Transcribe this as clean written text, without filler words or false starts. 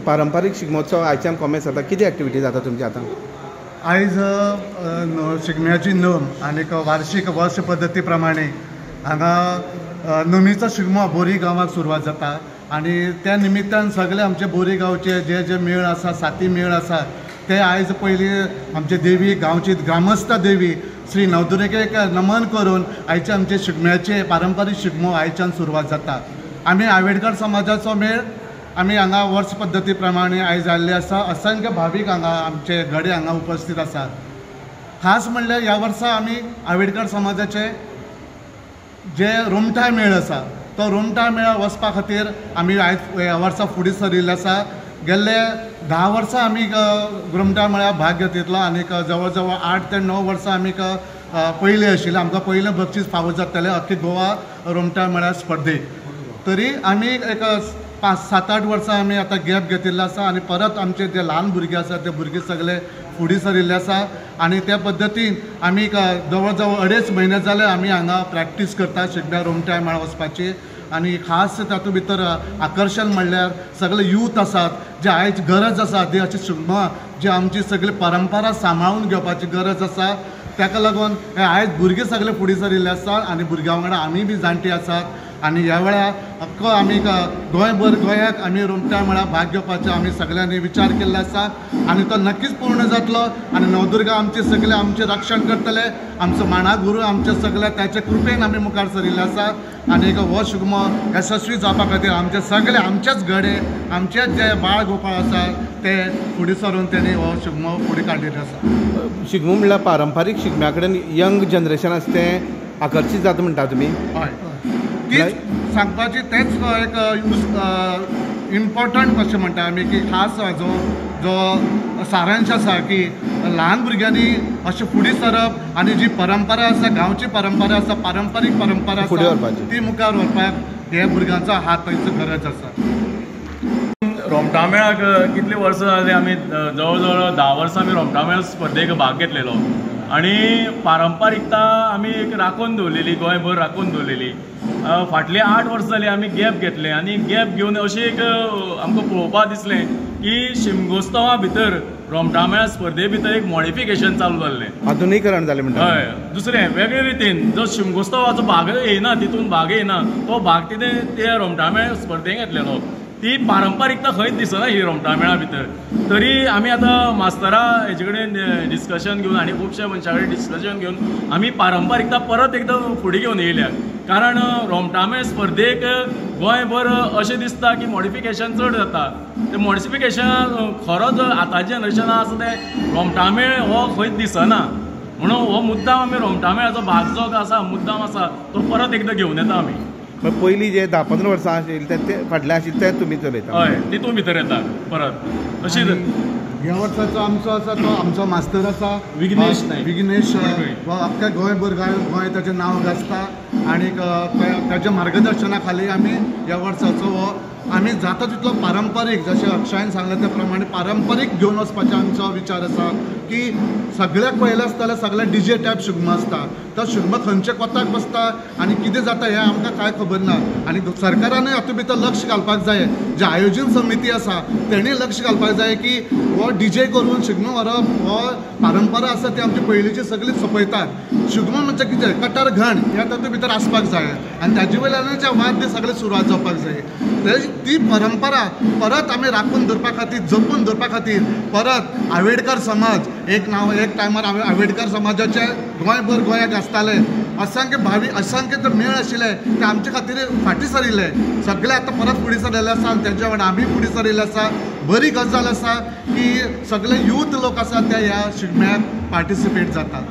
पारंपारीक शिगमोत्सव आयच्यान कोमेस जाता, कितें एक्टिविटी जाता तुमची आतां? आयज शिगम्याची नम आनीक वार्षिक वर्ष पद्दती प्रमाणे हांगा नमीचो शिगमो बोरी गांवाक सुरवात जाता आनी त्या निमित्तान सगळे आमचे बोरी गांवचे जे जे मेळ आसा, साती मेळ आसा ते आयज पयलीं आमचे देवी गांवची ग्रामस्थ देवी श्री नवदुर्गेक नमन करून आयचे आमचे शिगम्याचे पारंपारीक शिगमो आयच्यान सुरवात जाता। आमी आंबेडकर समाजाचो मेळ आमी हांगा वर्स पद्दती प्रमाणे आयज जाल्ले आसा। असंख्य भावीक हांगा आमचे गडे हांगा उपस्थित आसात। खास म्हणल्यार ह्या वर्सा आमी आंबेडकर समाजाचे जे रोमटाय मेळ आसा तो रोमटाय मेळा वचपा खातीर आमी आयज ह्या वर्सा फुडें सरिल्ले आसा। गेल्ले 10 वर्सां आमी रोमटाय मेळ्यात भाग घेतिल्लो आनीक जवळ जवळ 8 ते 9 वर्सां आमी पयले आशिल्ले, आमकां पयलें बक्षीस फावो जातालें अख्खे गोवा रोमटाय मेळ्या स्पर्धेक। तरी आमी एक 5-7-8 वर्सां आमी आतां गॅप घेतिल्लो आसा आनी परत आमचे जे ल्हान भुरगे आसा ते भुरगे सगळे फुडें सरिल्ले आसा आनी त्या पद्दतीन आमी जवळ जवळ 2.5 म्हयने जाले आमी हांगा प्रॅक्टीस करता शिगम्या रोमटाय मेळा वचपाची। आनी खास तातूंत भितर आकर्शण म्हणल्यार सगळे यूथ आसात जे आयज गरज आसा देशाची शिगमा जी आमची सगळी परंपरा सांबाळून घेवपाची गरज आसा ताका लागून हे आयज भुरगे सगळे फुडें सरिल्ले आसात आनी भुरग्यां वांगडा आमी बी जाणटी आसात आनी ह्या वेळार अख्खो आमी गोंयभर गोंयाक आमी रोमटाय मेळा भाग घेवपाचो आमी सगळ्यांनी विचार केल्लो आसा आनी तो नक्कीच पूर्ण जातलो आनी नवदुर्गा आमचे सगळे आमचे रक्षण करतले। आमचो मांडा गुरू आमचे सगळे त्याचे कृपेन आमी मुखार सरिल्ले आसा आनी हो शिगमो यशस्वी जावपा खातीर आमचे सगळे आमचेच गडे आमचेच जे बाळ गोपाळ आसा ते फुडें सरून तेणी हो शिगमो फुडें काडिल्लो आसा। शिगमो म्हणल्यार पारंपारीक शिगम्या कडेन यंग जनरेशन आसा तें आकर्शीत जाता म्हणटा तुमी? हय, तीच सांगपाची तेच एक इम्पॉर्टंट कशें म्हणटा आमी की खास जो सारांश आसा की ल्हान भुरग्यांनी अशें फुडें सरप आनी जी परंपरा आसा गांवची परंपरा आसा पारंपारीक परंपरा आसा ती मुखार व्हरपाक हे भुरग्यांचो हात थंयचो गरज आसा। रोमटा मेळाक कितली वर्सां जाली आमी जवळ जवळ 10 वर्सां आमी रोमटा मेळ स्पर्धेक भाग घेतलेलो आनी पारंपारिकता आमी एक राखून दवरलेली गोंयभर राखून दवरलेली। फाटली 8 वर्सां जाली आमी गॅप घेतले आनी गॅप घेवन अशें एक आमकां पळोवपाक दिसलें की शिमगोत्सवा भितर रोमटा मेळा स्पर्धे भितर एक मॉडिफिकेशन चालू जाल्लें, आधुनीकरण जालें म्हणटा। हय, दुसरें वेगळे रितीन जो शिमगोत्सवाचो भाग येयना तितून भाग येयना तो भाग ते रोमटा मेळ स्पर्धेक घेतलेलो ती पारंपारिकता खंयच दिसना ही रोमटा मेळा भितर। तरी आमी आतां मास्तरा हेजे कडेन डिस्कशन घेवन आनी खुबश्या मनशां कडेन डिस्कशन घेवन आमी पारंपारिकता परत एकदम फुडें घेवन येयल्या। कारण रोमटा मेळ स्पर्धेक गोंयभर अशें दिसता की मॉडिफिकेशन चड जाता। तें मॉडिफिकेशन खरोच आतांचे जनरेशन आसा तें रोमटा मेळ हो खंयच दिसना म्हणून हो मुद्दाम आमी रोमटा मेळाचो भाग जो आसा मुद्दाम आसा तो परत एकदां घेवन येता आमी। पयलीं जे 10-15 वर्सां आशिल्ले ते फाटले आशिल्ले ते तुमी चलयता? हय, तितून भितर येता परत अशी। ह्या वर्साचो आमचो आसा तो आमचो मास्तर आसा विघ्नेश हो अख्ख्या गोंयभर गोंय ताचें नांव गाजता आनीक ताच्या मार्गदर्शना खाली आमी ह्या वर्साचो हो आमी जाता तितलो पारंपारीक जशें अक्षयान सांगलें त्या प्रमाणे पारंपारीक घेवन वचपाचो आमचो विचार आसा की सगळ्याक पळयलें आसतलें सगळ्याक डीजे टायप शिगमो आसता तो शिगमो खंयच्या कोताक बसता आनी कितें जाता हें आमकां कांय खबर ना आनी सरकारानूय हातूंत भितर लक्ष घालपाक जाय। जे आयोजन समिती आसा तेणी लक्ष घालपाक जाय की हो डीजे करून शिगमो व्हरप हो परंपरा आसा ती आमची पयलींची सगळी सोंपयतात। शिगमो म्हणजे कितें कटर घण हें तातूंत भितर आसपाक जाय आनी ताजे वयल्यानूच वाद्य सगळे सुरवात जावपाक जाय। ती परंपरा परत आमी राखून दवरपा खातीर जपून दवरपा खातीर परत आंबेडकर समाज एक टायमार आंबेडकर समाजाचे गोंयभर गोंयाक आसताले असंख्य जे मेळ आशिल्ले ते आमचे खातीर फाटीं सरिल्ले सगळे आतां परत फुडें सरिल्ले आसा आनी तेच्या वांगडा आमी फुडें सरिल्ले आसा। बरी गजाल आसा की सगळे यूथ लोक आसा ते ह्या शिगम्याक पार्टिसिपेट जातात।